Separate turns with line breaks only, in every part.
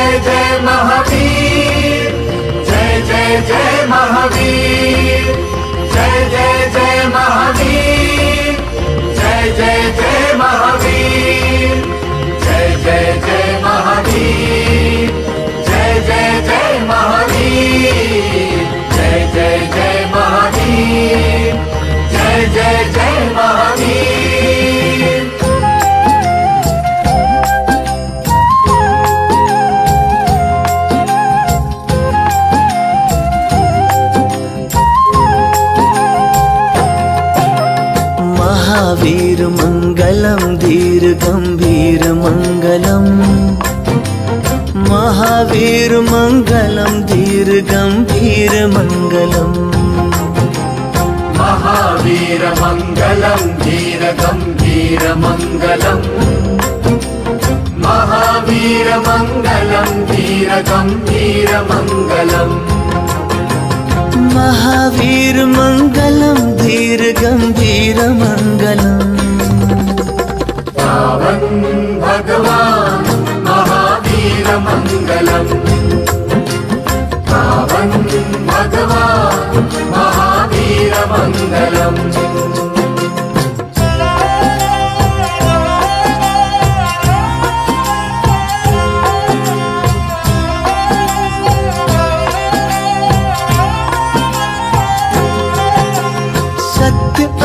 जय जय महावीर, जय जय जय महावीर, जय जय जय महावीर, जय जय जय महावीर, जय जय जय महावीर, जय जय जय महावीर, जय जय जय महावीर, जय जय जय महावीर।
महावीर मंगलम धीर गंभीर मंगलम, महावीर मंगलम धीर गंभीर मंगलम,
महावीर मंगलम धीर गंभीर मंगलम, महावीर मंगलम धीर गंभीर मंगलम,
महावीर मंगलम धीर गंभीर मंगलम।
पावन भगवान महावीर मंगलम, पावन भगवान महावीर मंगलम।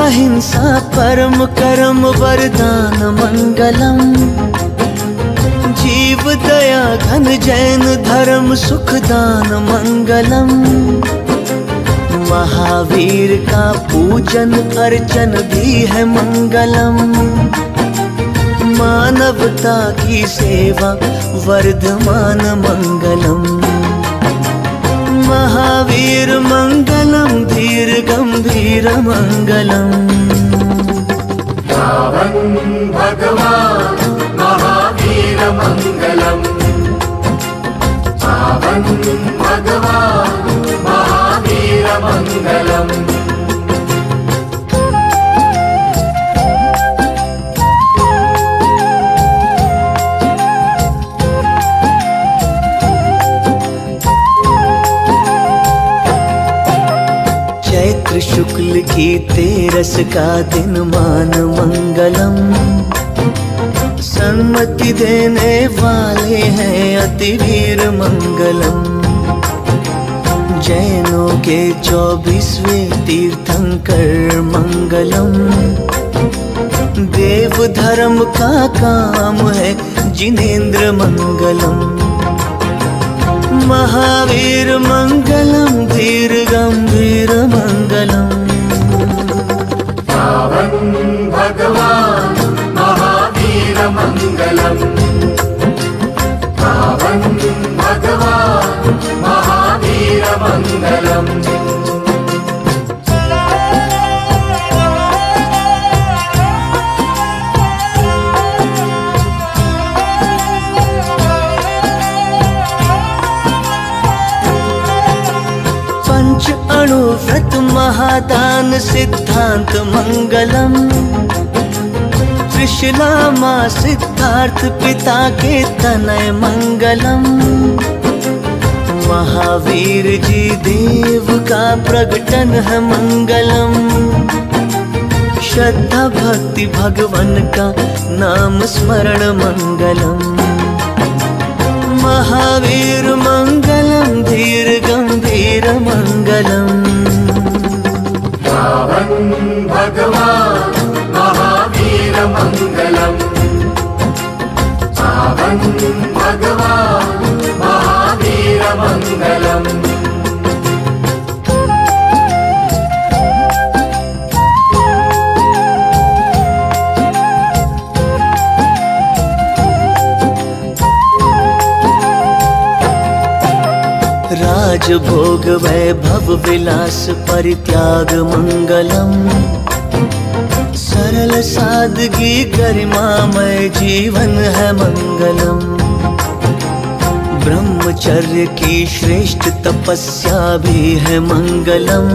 अहिंसा परम कर्म वरदान मंगलम, जीव दया घन जैन धर्म सुखदान मंगलम, महावीर का पूजन अर्चन भी है मंगलम, मानवता की सेवा वर्धमान मंगलम, महावीर मंगलम धीर गंभीर मंगलम।
पावन भगवान महावीर मंगलम, पावन भगवान महावीर मंगलम।
चैत्र शुक्ल की तेरस का दिन मान मंगलम, सन्मति देने वाले हैं अतिवीर मंगलम, जैनों के 24वें तीर्थंकर मंगलम, देव धर्म का काम है जिनेंद्र मंगलम, महावीर मंगलम धीर गंभीर मंगलम।
पावन भगवान महावीर मंगलम, पावन भगवान महावीर मंगलम।
व्रत महादान सिद्धांत मंगलम, त्रिशला माँ सिद्धार्थ पिता के तनय मंगलम, महावीर जी देव का प्रगटन है मंगलम, श्रद्धा भक्ति भगवान का नाम स्मरण मंगलम, महावीर मंगलम धीर गंभीर मंगलम।
पावन भगवान महावीर मंगलम, पावन भगवान महावीर मंगलम।
राजभोग वैभव विलास परित्याग मंगलम, सरल सादगी गरिमामय जीवन है मंगलम, ब्रह्मचर्य की श्रेष्ठ तपस्या भी है मंगलम,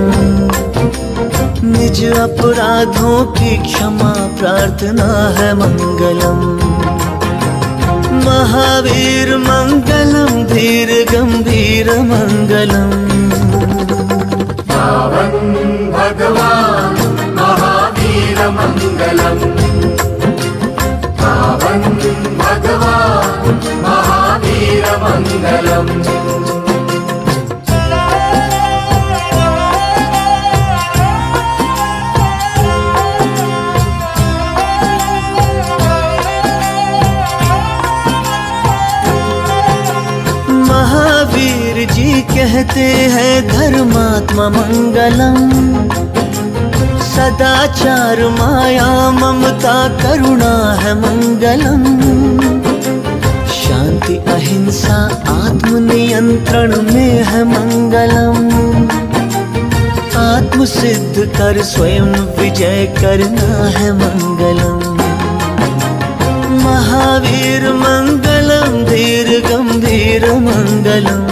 निज अपराधों की क्षमा प्रार्थना है मंगलम, महावीर मंगलम धीर गंभीर मंगलम।
पावन भगवान महावीर मंगलम। पावन भगवान महावीर मंगलम।
महावीर जी कहते हैं धर्मात्मा मंगलम। सदाचार माया ममता करुणा है मंगलम। शांति अहिंसा आत्म नियंत्रण में है मंगलम। आत्म सिद्ध कर स्वयं विजय करना है मंगलम। महावीर मंगलम धीर गंभीर मंगलम।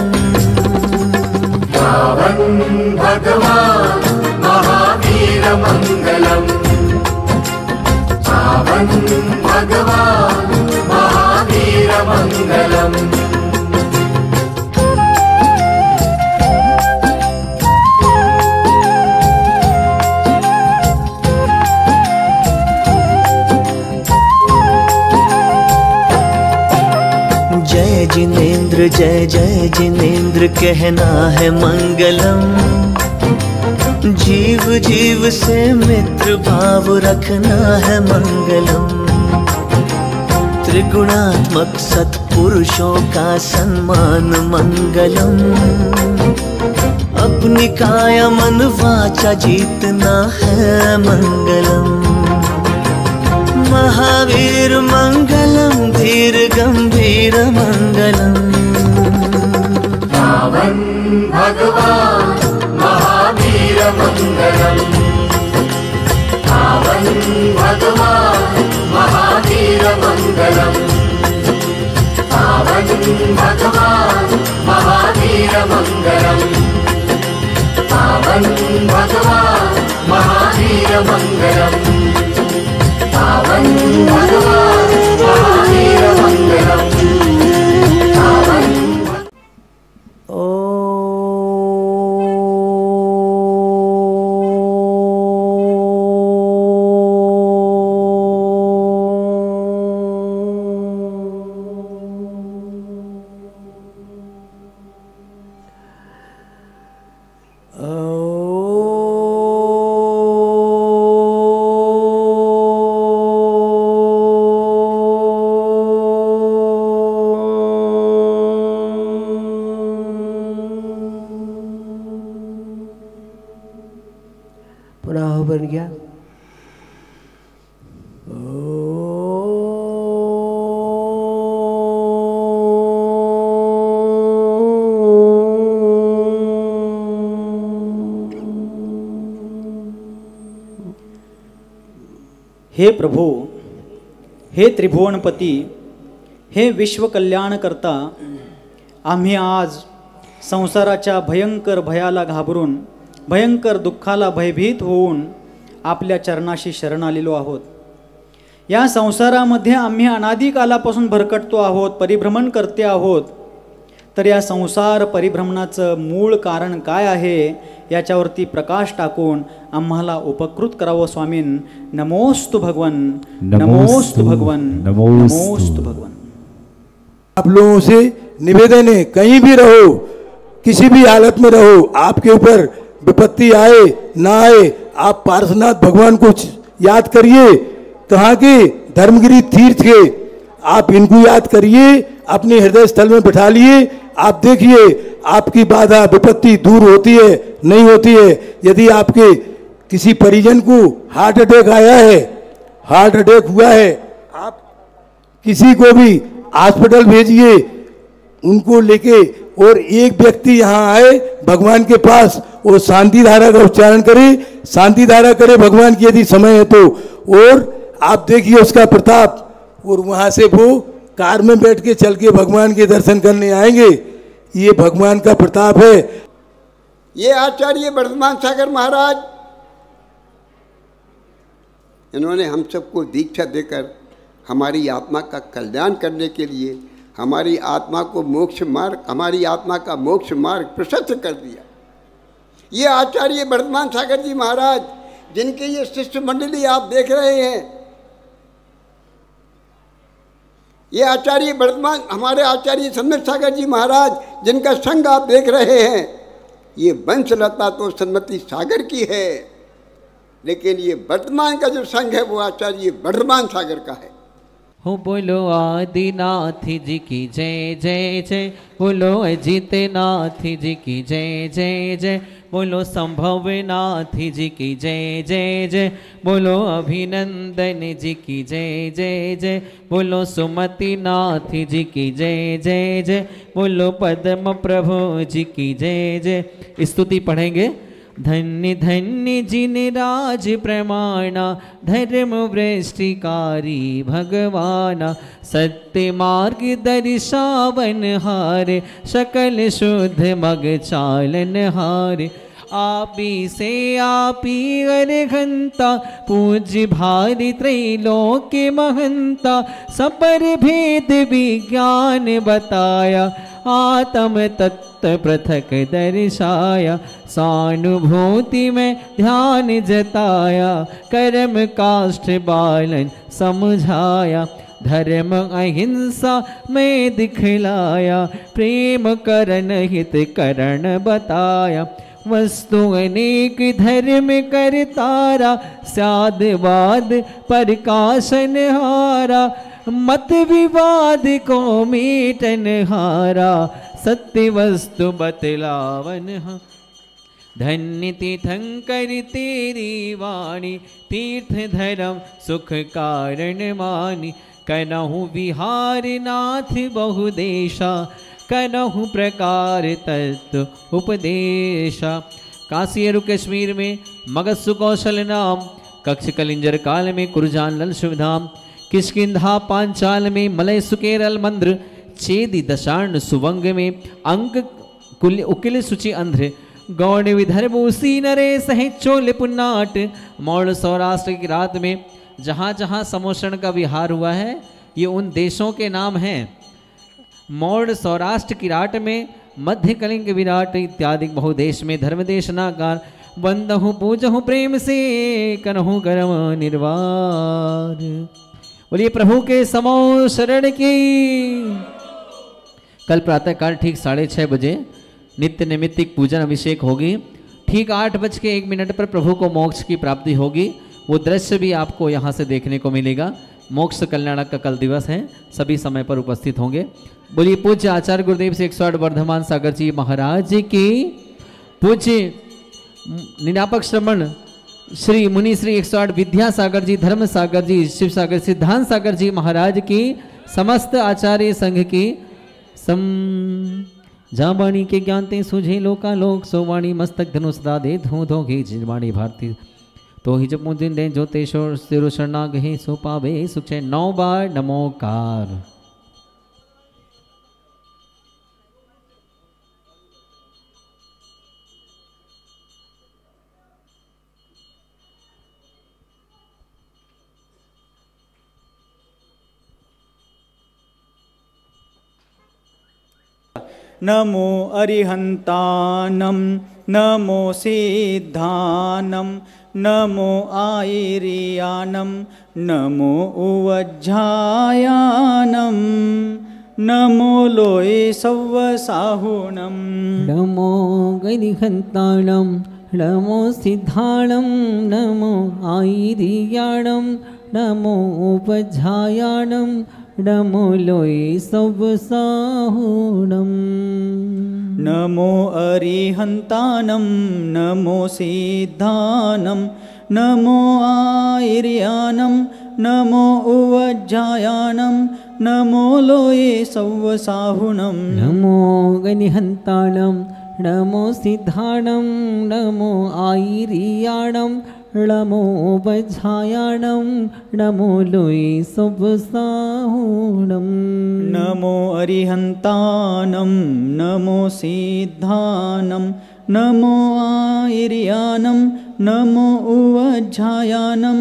पावन भगवान महावीर मंगलम। पावन भगवान महावीर मंगलम।
जय जिनेंद्र जय जय जिनेंद्र कहना है मंगलम। जीव जीव से मित्र भाव रखना है मंगलम। त्रिगुणात्मक सत्पुरुषों का सम्मान मंगलम। अपनी काया मन वाचा जीतना है मंगलम। महावीर मंगलम धीर गंभीर मंगलम।
पावन भगवान महावीर मंगलम। पावन भगवान महावीर मंगलम। पावन भगवान महावीर मंगलम। पावन भगवान महावीर मंगलम। पावन भगवान महावीर मंगलम। पावन
पुनः बन गया।
हे प्रभो, हे त्रिभुवनपती, हे विश्वकल्याणकर्ता, आम्ही आज संसाराच्या भयंकर भयाला घाबरून भयंकर दुःखाला भयभीत होऊन आपल्या चरणाशी शरण आलेलो आहोत। या संसारामध्ये आम्ही अनादी कालापासून भरकटतो आहोत, परिभ्रमण करते आहोत। तर या संसार परिभ्रमणाचं मूळ कारण काय आहे याच्यावरती प्रकाश टाकून आम्हाला उपकृत करावं स्वामीन। नमोस्तु भगवन, नमोस्तु भगवन, नमोस्तु भगवन।
आप लोगों से निवेदन है, कहीं भी रहो, किसी भी हालत में रहो, आपके ऊपर विपत्ति आए ना आए, आप पार्श्वनाथ भगवान को याद करिए। कहाँ के? धर्मगिरी तीर्थ के। आप इनको याद करिए, अपने हृदय स्थल में बिठा लिए। आप देखिए आपकी बाधा विपत्ति दूर होती है नहीं होती है। यदि आपके किसी परिजन को हार्ट अटैक आया है, हार्ट अटैक हुआ है, आप किसी को भी हॉस्पिटल भेजिए उनको लेके, और एक व्यक्ति यहाँ आए भगवान के पास, वो शांति धारा का उच्चारण करे, शांति धारा करे भगवान की यदि समय है तो, और आप देखिए उसका प्रताप। और वहाँ से वो कार में बैठ के चल के भगवान के दर्शन करने आएंगे। ये भगवान का प्रताप है।
ये आचार्य वर्धमान सागर महाराज, इन्होंने हम सबको दीक्षा देकर हमारी आत्मा का कल्याण करने के लिए हमारी आत्मा को मोक्ष मार्ग, हमारी आत्मा का मोक्ष मार्ग प्रशस्त कर दिया। ये आचार्य वर्धमान सागर जी महाराज, जिनके ये शिष्य मंडली आप देख रहे हैं, ये आचार्य वर्धमान, हमारे आचार्य सन्मत सागर जी महाराज, जिनका संग आप देख रहे हैं, ये वंशलता तो सन्मति सागर की है, लेकिन ये वर्तमान का जो संघ है वो आचार्य वर्धमान सागर का है।
हो बोलो आदिनाथ जी की जय जय जय, बोलो अजितनाथ जी की जय जय जय, बोलो संभवनाथ जी की जय जय जय, बोलो अभिनंदन जी की जय जय जय, बोलो सुमतिनाथ जी की जय जय जय, बोलो पद्म प्रभु जी की जय जय। स्तुति पढ़ेंगे। धन्य धन्य जिन राज प्रमाणा, धर्म वृष्टिकारी भगवाना, सत्य मार्ग दर्शावन हारे, सकल शुद्ध मग चालन हारे। आपी से आपी अरहंता, पूज्य भारी त्रैलोक्य महंता, सपर भेद विज्ञान बताया, आत्म तत्व पृथक दर्शाया, सानुभूति में ध्यान जताया, कर्म काष्ठ बालन समझाया, धर्म अहिंसा में दिखलाया, प्रेम करण हित करण बताया, वस्तु अनेक धर्म कर तारा, साधवाद प्रकाशन हारा, मत विवाद को मीटन हारा, सत्य वस्तु बतलावन हा। धन्य तीर्थंकर तेरी वाणी, तीर्थ धर्म सुख कारण मानी, कनहु विहार नाथ बहुदेशा, कनहु प्रकार तत्व उपदेशा। काशी और कश्मीर में मगध सुकौशल नाम, कक्ष कलिंजर काल में कुरजान लल शुभधाम, किष्किंधा पांचाल में मलय सुकेरल मंद्र, चेदी दशार्ण सुवंग में अंक कुल उकिल सुचि अंध्र, गौड़ विदर्भ उसी नरे सहे चोल पुन्नाट। मौड़ सौराष्ट्र की रात में जहाँ जहाँ समोषण का विहार हुआ है, ये उन देशों के नाम हैं। मौड़ सौराष्ट्र की राट में, मध्य कलिंग विराट इत्यादि बहुदेश में धर्मदेश नागार, बंदहु पूजहु प्रेम से कनहु कर्म निर्वार। बोलिए प्रभु के समो शरण की। कल प्रातःकाल ठीक 6:30 बजे नित्य नैमित्तिक पूजन अभिषेक होगी। ठीक 8:01 पर प्रभु को मोक्ष की प्राप्ति होगी। वो दृश्य भी आपको यहाँ से देखने को मिलेगा। मोक्ष कल्याणक का कल दिवस है, सभी समय पर उपस्थित होंगे। बोलिए पूज्य आचार्य गुरुदेव से 108 वर्धमान सागर जी महाराज की, पूज्य निरापक श्रमण श्री मुनि श्री 108 विद्या सागर जी, धर्म सागर जी, शिव सागर सिद्धांत सागर जी महाराज की, समस्त आचार्य संघ की जा वाणी के ज्ञानते सुझे लोका लोक, सो वाणी मस्तक धनुष दा दे धो धो घे जिवाणी भारती, तो ही जब मुदिन दे जो तेशोर सिरो शरणा गहे सो पावे सुख। 9 बार नमोकार।
नमो अरिहंतानम, नमो सिद्धानम, नमो आयरियानम, नमो उवज्झायानम, नमो लोये सव्वसाहुनम।
नमो गरिहंतानम, नमो सिद्धाणम, नमो आयरियाणम, नमो उवज्झायाणम, नमो लोये सव्वसाहुनम।
नमो अरिहंतानम, नमो सिद्धानम, नमो आयर्यानम, नमो उवज्झायानम, नमो लोये सव्वसाहुनम।
नमो गरिहंतानम, नमो सिद्धाणम, नमो आयर्याणम, नमो उवज्झायाणम, नमो लोये सव्वसाहुनम।
नमो अरिहंतानम, नमो सिद्धानम, नमो आयर्यानम, नमो उवज्झायानम,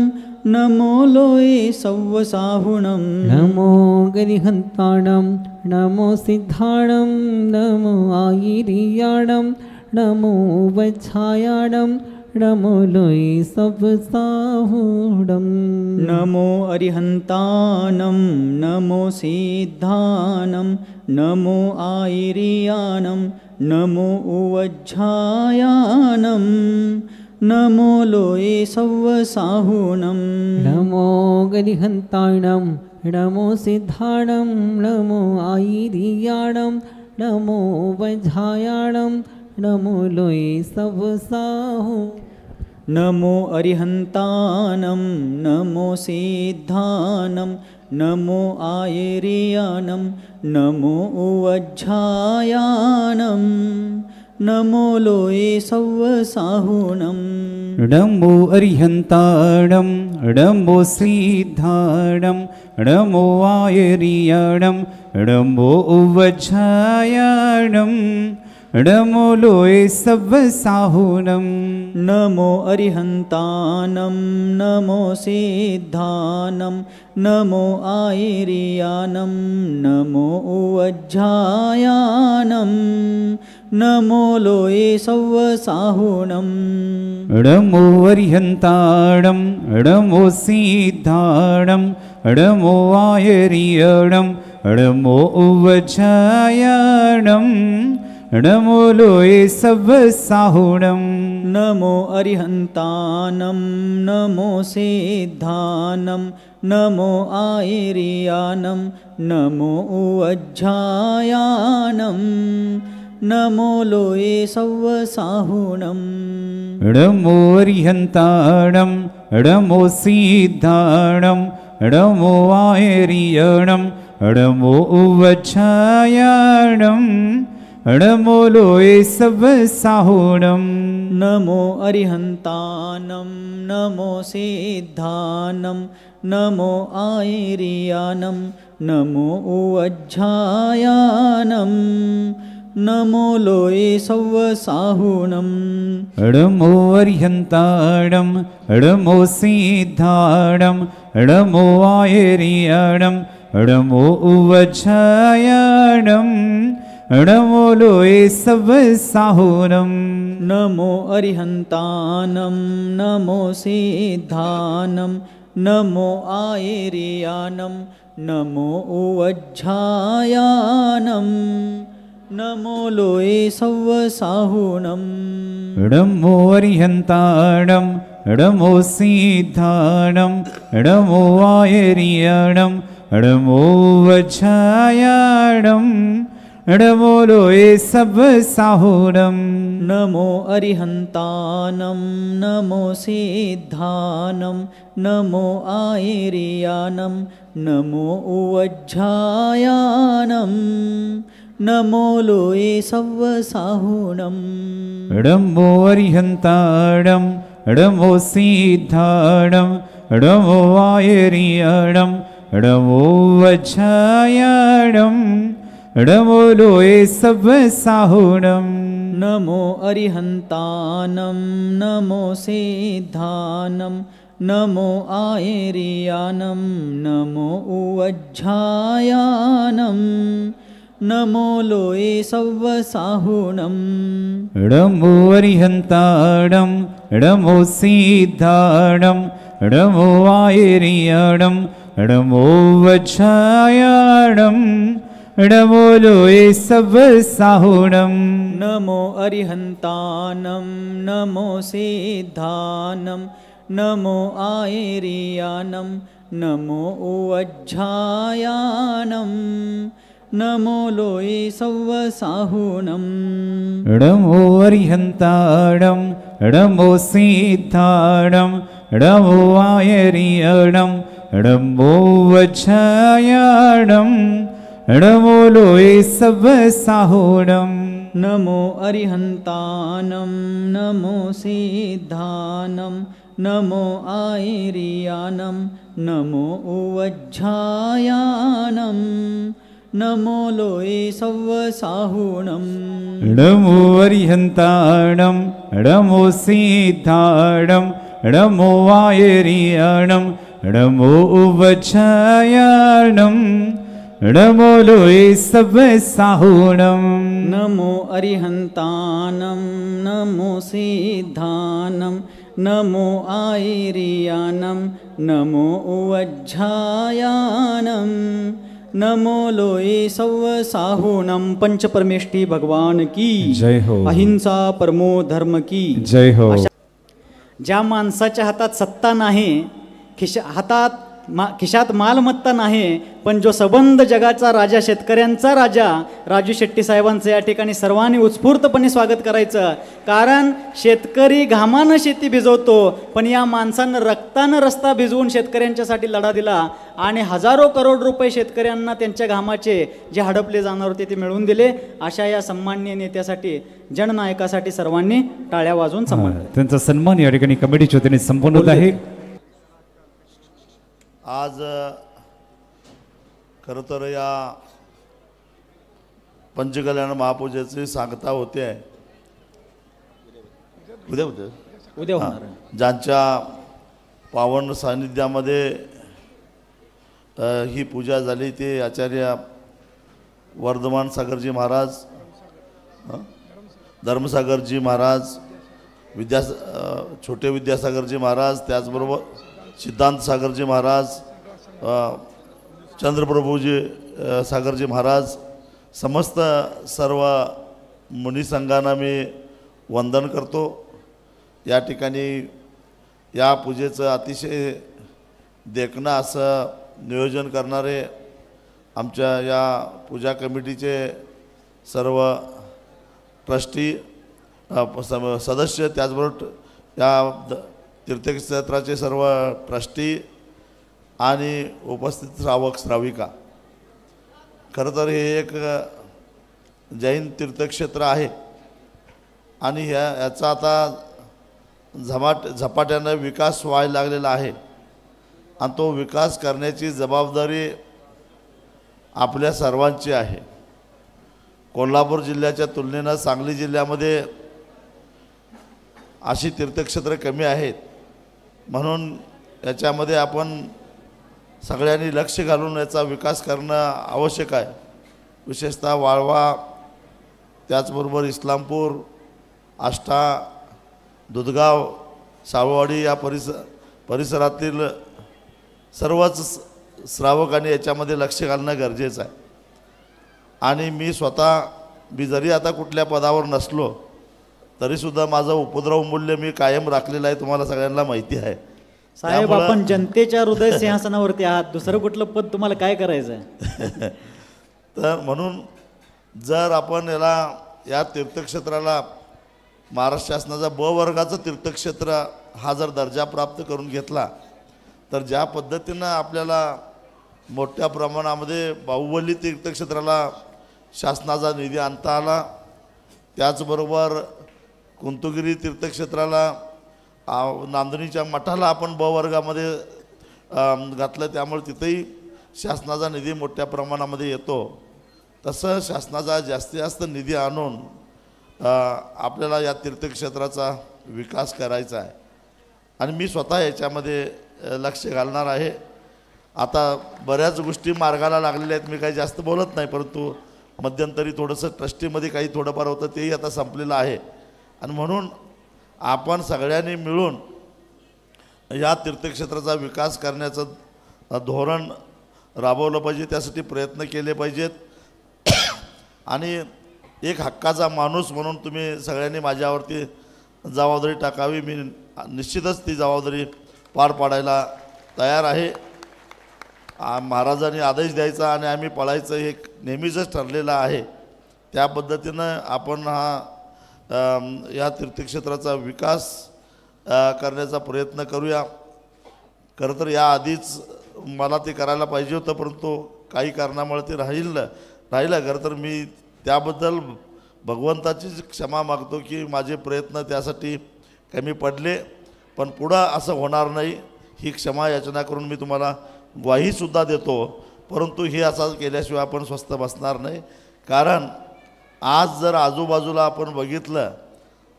नमो लोये सव्वसाहुणं
नमो गरिहन्ताणं नमो सिद्धाणं नमो आयिरियाणं नमो वज्झायाणं नमो लोये सव्वसाहुणं
नमो अरिहन्तानं नमो सिद्धानं नमो आयिरियाणं नमो उवज्झायानं नमो लोये सव्वसाहुणं
नमो गरिहन्ताणं नमो सिद्धाणं नमो आयिरियाणं नमो वज्झायाणं नमो लोये सव्वसाहु
नमो अरिहन्तानं नमो सिद्धानं नमो आयिरियाणं नमो उवज्झायानं नमो लोये सव्वसाहुणं
नमो अरिहन्ताणं नमो सिद्धाणं नमो आयिरियाणं नमो उवज्झायाणं नमो लोये सव्वसाहुणं
नमो अरिहन्तानं नमो सिद्धानं नमो आयिरियाणं नमो उवज्झायानं नमो लोये सव्वसाहुणं
नमो अरिहन्ताणं नमो सिद्धाणं नमो आयिरियाणं नमो उवज्झायाणं नमो लोये सव्वसाहुणं
नमो अरिहन्तानं नमो सिद्धानं नमो आयिरियाणं नमो उवज्झायानं नमो लोये सव्वसाहुणं
नमो अरिहन्ताणं नमो सिद्धाणं नमो आयिरियाणं नमो उवज्झायाणं नमो लोये सव्वसाहुणं
नमो अरिहन्तानं नमो सिद्धानं नमो आयिरियाणं नमो उवज्झायानं नमो लोये सव्वसाहुणं
नमो अरिहन्ताणं नमो सिद्धाणं नमो आयिरियाणं नमो उवज्झायाणं नमो लोये सव्वसाहुणं
नमो अरिहन्तानं नमो सिद्धानं नमो आयिरियाणं नमो उवज्झायानं नमो लोये सव्वसाहुणं
नमो अरिहन्ताणं नमो सिद्धाणं नमो आयिरियाणं नमो उवज्झायाणं नमो लोये सव्वसाहुणं
नमो अरिहन्तानं नमो सिद्धानं नमो आयिरियाणं नमो उवज्झायानं नमो लोये सव्वसाहुणं
नमो अरिहन्ताणं नमो सिद्धाणं नमो आयिरियाणं नमो उवज्झायाणं नमो लोये सव्वसाहुणं
नमो अरिहन्तानं नमो सिद्धानं नमो आयिरियाणं नमो उवज्झायानं नमो लोये सव्वसाहुणं
नमो अरिहन्ताणं नमो सिद्धाणं नमो आयिरियाणं नमो उवज्झायाणं नमो लोये सव्वसाहुणं
नमो अरिहन्तानं नमो सिद्धानं नमो आयिरियाणं नमो उवज्झायानं नमो लोये सव्वसाहुणं
नमो अरिहन्ताणं नमो सिद्धाणं नमो आयिरियाणं नमो उवज्झायाणं नमो लोये सव्वसाहुणं
नमो अरिहन्तानं नमो सिद्धानं नमो आयिरियाणं नमो उवज्झायानं नमो लोये सव्वसाहुणं
नमो अरिहन्ताणं नमो सिद्धाणं नमो आयर्याणं नमो वज्रायाणं नमो लोये सवसाहुणं
नमो अरिहन्तानं नमो सिद्धानं नमो आयर्यानं नमो वज्रायाणं नमो लोये सवसाहुणं। पंचपरमेष्ठी भगवान की
जय हो।
अहिंसा परमो धर्म की
जय हो।
ज्या माणसाच्या हातात सत्ता नाही, खिशात मालमत्ता नाही, पण जो सबंध जगाचा राजा, शेतकऱ्यांचा राजा राजू शेट्टी साहेबांचं या ठिकाणी सर्वांनी उत्स्फूर्तपणे स्वागत करायचं। कारण शेतकरी घामानं शेती भिजवतो, पण या माणसानं रक्तानं रस्ता भिजवून शेतकऱ्यांच्यासाठी लढा दिला आणि हजारो करोड रुपये शेतकऱ्यांना त्यांच्या घामाचे जे हडपले जाणार होते ते मिळवून दिले। अशा या सन्माननीय नेत्यासाठी, जननायकासाठी सर्वांनी टाळ्या वाजवून सन्मान
त्यांचा सन्मान या ठिकाणी कमिटीच्या वतीने संपन्न होत आहे।
आज खरं तर या पंचकल्याण महापूजेची सांगता होते आहे उद्या
होणार।
ज्यांच्या पावन सानिध्यामध्ये ही पूजा झाली ते आचार्य वर्धमान सागरजी महाराज, धर्मसागरजी महाराज, छोटे विद्यासागरजी महाराज, त्याचबरोबर सिद्धांत सागरजी महाराज, चंद्रप्रभूजी सागरजी महाराज, समस्त सर्व मुनिसंघांना मी वंदन करतो। या ठिकाणी या पूजेचं अतिशय देखणं असं नियोजन करणारे आमच्या या पूजा कमिटीचे सर्व ट्रस्टी सदस्य, त्याचबरोबर या तीर्थक्षेत्राचे सर्व ट्रस्टी आणि उपस्थित श्रावक श्राविका। खरं तर हे एक जैन तीर्थक्षेत्र आहे आणि याचा आता झपाट्यानं विकास व्हायला लागलेला आहे आणि तो विकास करण्याची जबाबदारी आपल्या सर्वांची आहे। कोल्हापूर जिल्ह्याच्या तुलनेनं सांगली जिल्ह्यामध्ये अशी तीर्थक्षेत्र कमी आहेत, म्हणून याच्यामध्ये आपण सगळ्यांनी लक्ष घालून याचा विकास करणं आवश्यक आहे। विशेषतः वाळवा, त्याचबरोबर इस्लामपूर, आष्टा, दुधगाव, सावळवाडी या परिसरातील सर्वच श्रावकांनी याच्यामध्ये लक्ष घालणं गरजेचं आहे। आणि मी जरी आता कुठल्या पदावर नसलो तरीसुद्धा माझं उपद्रव मूल्य मी कायम राखलेलं आहे, तुम्हाला सगळ्यांना माहिती आहे।
साहेब, आपण जनतेच्या हृदय सिंहासनावरती आहात, दुसरं कुठलं पद तुम्हाला काय करायचं आहे?
तर म्हणून जर आपण या तीर्थक्षेत्राला महाराष्ट्र शासनाचा ब वर्गाचं तीर्थक्षेत्र हा जर दर्जा प्राप्त करून घेतला तर ज्या पद्धतीनं आपल्याला मोठ्या प्रमाणामध्ये बाहुबली तीर्थक्षेत्राला शासनाचा निधी आणता आला, त्याचबरोबर कुंतुगिरी तीर्थक्षेत्राला नांदणीच्या मठाला आपण ब वर्गामध्ये घातलं, त्यामुळे तिथेही शासनाचा निधी मोठ्या प्रमाणामध्ये येतो। तसं शासनाचा जास्तीत जास्त निधी आणून आपल्याला या तीर्थक्षेत्राचा विकास करायचा आहे आणि मी स्वतः याच्यामध्ये लक्ष घालणार आहे। आता बऱ्याच गोष्टी मार्गाला लागलेल्या आहेत, मी काही जास्त बोलत नाही, परंतु मध्यंतरी थोडंसं ट्रस्टीमध्ये काही थोडंफार होतं तेही आता संपलेलं आहे आणि म्हणून आपण सगळ्यांनी मिळून या तीर्थक्षेत्राचा विकास करण्याचं धोरण राबवलं पाहिजे, त्यासाठी प्रयत्न केले पाहिजेत। आणि एक हक्काचा माणूस म्हणून तुम्ही सगळ्यांनी माझ्यावरती जबाबदारी टाकावी, मी निश्चितच ती जबाबदारी पार पाडायला तयार आहे। महाराजांनी आदेश द्यायचा आणि आम्ही पाळायचं हे नेहमीच ठरलेलं आहे। त्या पद्धतीनं आपण या तीर्थक्षेत्राचा विकास करण्याचा प्रयत्न करूया। खरं तर याआधीच मला ते करायला पाहिजे होतं, परंतु काही कारणामुळे ते राहिलं। खरं तर मी त्याबद्दल भगवंताची क्षमा मागतो की माझे प्रयत्न त्यासाठी कमी पडले, पण पुढं असं होणार नाही ही क्षमा याचना करून मी तुम्हाला ग्वाहीसुद्धा देतो। परंतु हे असं केल्याशिवाय आपण स्वस्थ बसणार नाही, कारण आज जर आजूबाजूला आपण बघितलं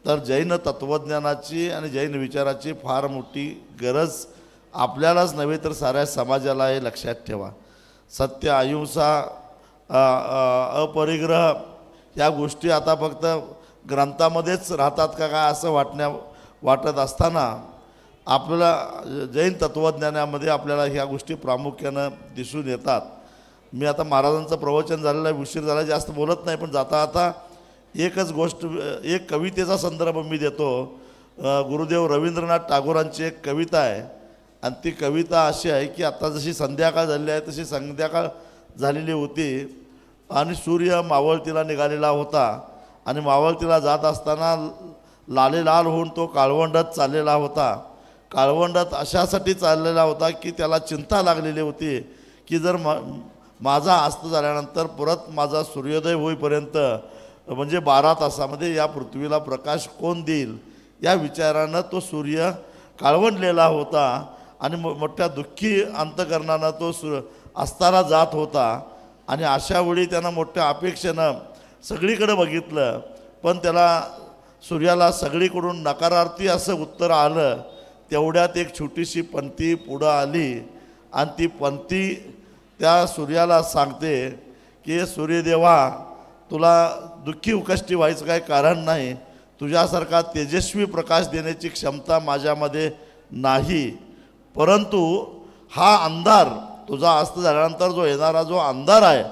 तर जैन तत्त्वज्ञानाची आणि जैन विचाराची फार मोठी गरज आपल्यालाच नव्हे तर साऱ्या समाजाला हे लक्षात ठेवा. सत्य, अहिंसा, अपरिग्रह या गोष्टी आता फक्त ग्रंथामध्येच राहतात का काय असं वाटत असताना आपल्याला जैन तत्त्वज्ञानामध्ये आपल्याला ह्या गोष्टी प्रामुख्यानं दिसून येतात. मी आता महाराजांचं प्रवचन झालेलं आहे, उशीर झाला, जास्त बोलत नाही, पण जाता आता एकच गोष्ट, एक कवितेचा संदर्भ मी देतो. गुरुदेव रवींद्रनाथ टागोरांची एक कविता आहे आणि ती कविता अशी आहे की आता जशी संध्याकाळ झालेली आहे तशी संध्याकाळ झालेली होती आणि सूर्य मावळतीला निघालेला होता आणि मावळतीला जात असताना लालेलाल होऊन तो काळवंडात चाललेला होता. काळवंडात अशासाठी चाललेला होता की त्याला चिंता लागलेली होती की जर माझा अस्त झाल्यानंतर परत माझा सूर्योदय होईपर्यंत म्हणजे 12 तासामध्ये या पृथ्वीला प्रकाश कोण देईल, या विचारानं तो सूर्य काळवंडलेला होता आणि मोठ्या दुःखी अंतकरणानं तो अस्ताला जात होता. आणि अशावेळी त्यानं मोठ्या अपेक्षेनं सगळीकडे बघितलं, पण त्याला सूर्याला सगळीकडून नकारार्थी असं उत्तर आलं. तेवढ्यात एक छोटीशी पंथी पुढं आली आणि ती पंथी त्या सूर्याला सांगते की सूर्यदेवा, तुला दुःखी उकष्टी व्हायचं काही कारण नाही, तुझ्यासारखा तेजस्वी प्रकाश देण्याची क्षमता माझ्यामध्ये नाही, परंतु हा अंधार तुझा अस्त झाल्यानंतर जो येणारा जो अंधार आहे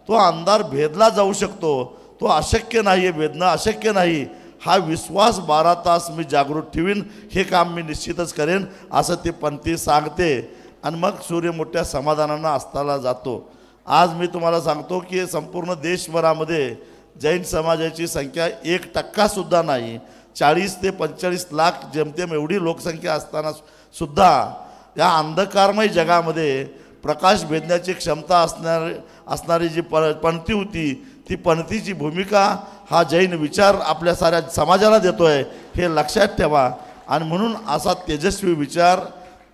तो अंधार भेदला जाऊ शकतो, तो अशक्य नाही आहे, भेदणं अशक्य नाही. हा विश्वास 12 तास मी जागृत ठेवीन, हे काम मी निश्चितच करेन असं ती पंथी सांगते आणि मग सूर्य मोठ्या समाधानानं अस्ताला जातो. आज मी तुम्हाला सांगतो की संपूर्ण देशभरामध्ये जैन समाजाची संख्या 1% नाही. 40 ते 45 लाख जेमतेम एवढी लोकसंख्या असताना सुद्धा या अंधकारमय जगामध्ये प्रकाश भेदण्याची क्षमता असणारी जी पंथी होती, ती पंथीची भूमिका हा जैन विचार आपल्या साऱ्या समाजाला देतो आहे, हे लक्षात ठेवा. आणि म्हणून असा तेजस्वी विचार,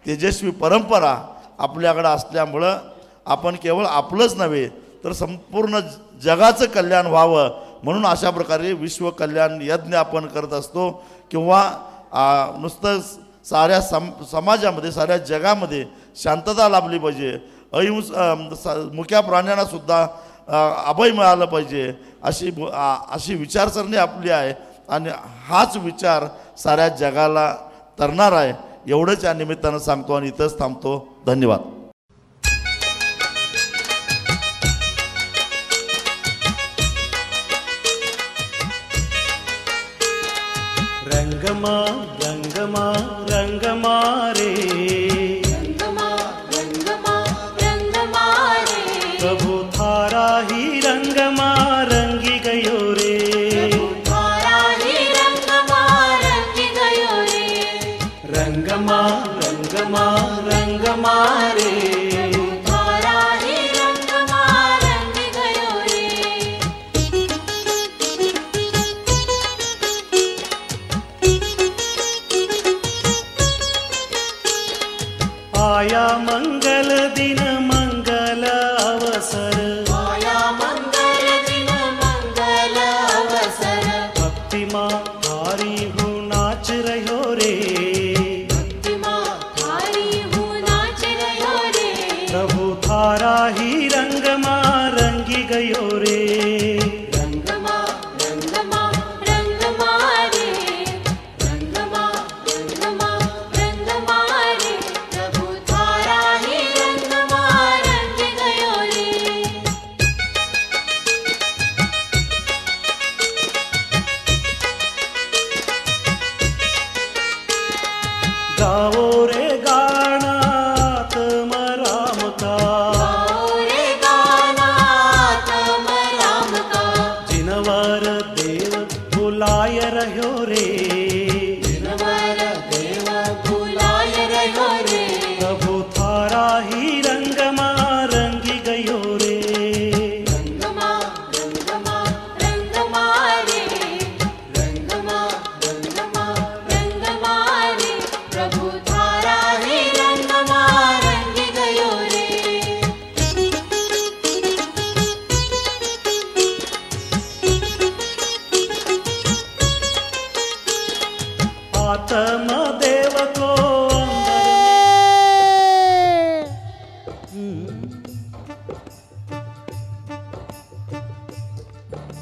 तेजस्वी परंपरा आपल्याकडं असल्यामुळं आपण केवळ आपलंच नव्हे तर संपूर्ण जगाचं कल्याण व्हावं म्हणून अशा प्रकारे विश्व कल्याण यज्ञ आपण करत असतो. किंवा नुसतं साऱ्या समाजामध्ये, साऱ्या जगामध्ये शांतता लाभली पाहिजे, मुक्या प्राण्यांनासुद्धा अभय मिळालं पाहिजे, अशी विचारसरणी आपली आहे आणि हाच विचार साऱ्या जगाला तरणार आहे. एवढंच या निमित्तानं सांगतो आणि इथंच थांबतो. धन्यवाद.
रंगमा रंगमा रंगमा रे,
रंगमा रंगमा रंगमा रे,
प्रभु थारा ही रंगमा रंगी गयो रे,
थारा ही रंगमा रंगी गयो रे,
रंगमा रंगमा रंगमा रे,
थारा ही रंगमा रंगी गयो रे.
आया मंगल दिन मंगल अवसर,
आया मंगल दिन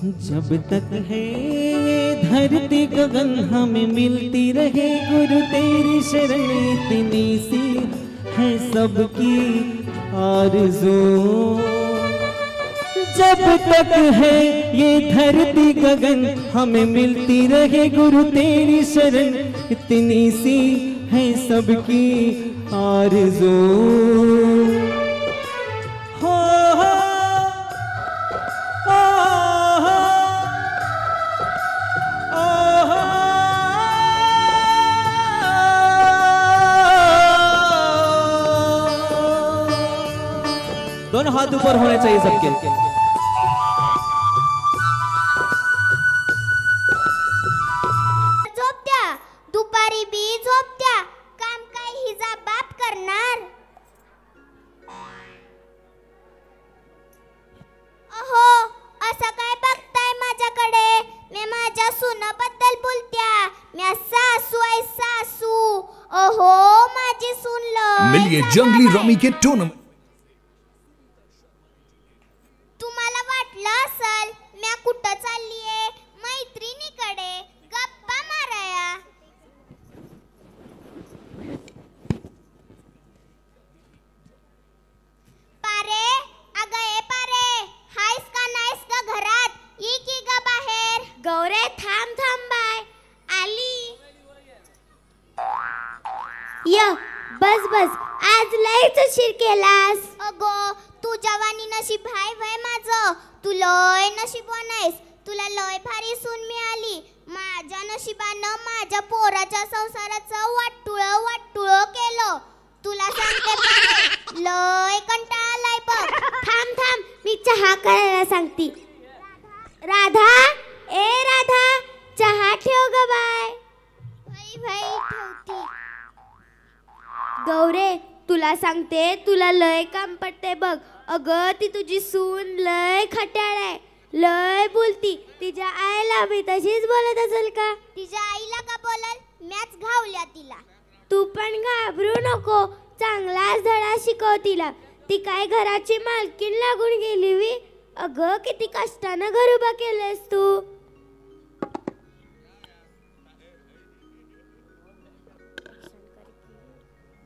जब तक है ये धरती गगन हमें मिलती रहे गुरु तेरी शरण इतनी सी है सबकी आरज़ू। जब तक है ये धरती गगन हमें मिलती रहे गुरु तेरी शरण इतनी सी है सबकी आरज़ू। दोनों हाथ ऊपर होने चाहिए सबके।
झोपत्या दुपारी बी झोपत्या काम काय हिजा बाप करणार। अहो असं काय बघताय माझ्याकडे? मी माझ्या सुनाबद्दल बोलत्या। मी सासू आहे सासू। अहो माझी सून लय
मिलिए जंगली रमी के टूर्नामेंट।
तुम्हाला वाटलं असल मी कुठं चाललीये? मैत्रिणीकडे गप्पा माराया। पारे अगं ए पारे हायस का नाहीस का घरात? ये की ग बाहेर। गौरे थांब थांब बाय आली। य बस बस आज लयच उशीर केलास। अगं तू जवानी नशीब हाय वय माझं। तू लय नशीबवान आहेस। तुला लय भारी सून मिळाली। माझ्या नशिबानं माझ्या पोराच्या संसाराचं वाटुळ केलं। तुला सांगते पारे, लय कंटाळा आलाय बघ। थांब थांब मी चहा करायला सांगते। राधा ए राधा चहा ठेव ग बाय। भाई भाई ठेवती। गौरे तुला सांगते तुला लय काम पडते बघ। अगं ती तुझी सून लय खट्याळ आहे। लय बोलती। तिच्या आईला मी तशीच बोलत असेल का? तिच्या आईला का बोलल? मॅच घावल्या तिला। तू पण घाबरू नको। चांगलाच धडा शिकव तिला। ती काय घराची मालकीण लागून गेली वी? अगं किती कष्टानं घर उभा केलंस तू।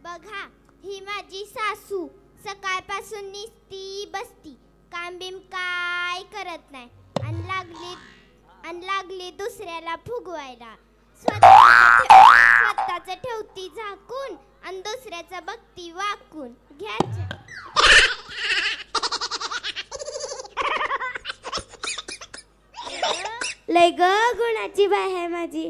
बघा ही माझी सासू सकाळपासून निसती बसती। काम बिम काय करत नाही आणि लागली दुसऱ्याला फुगवायला। स्वतःच ठेवती झाकून आणि दुसऱ्याचं बघती वाकून। घ्यायचं लय ग गुणाची बाय आहे माझी।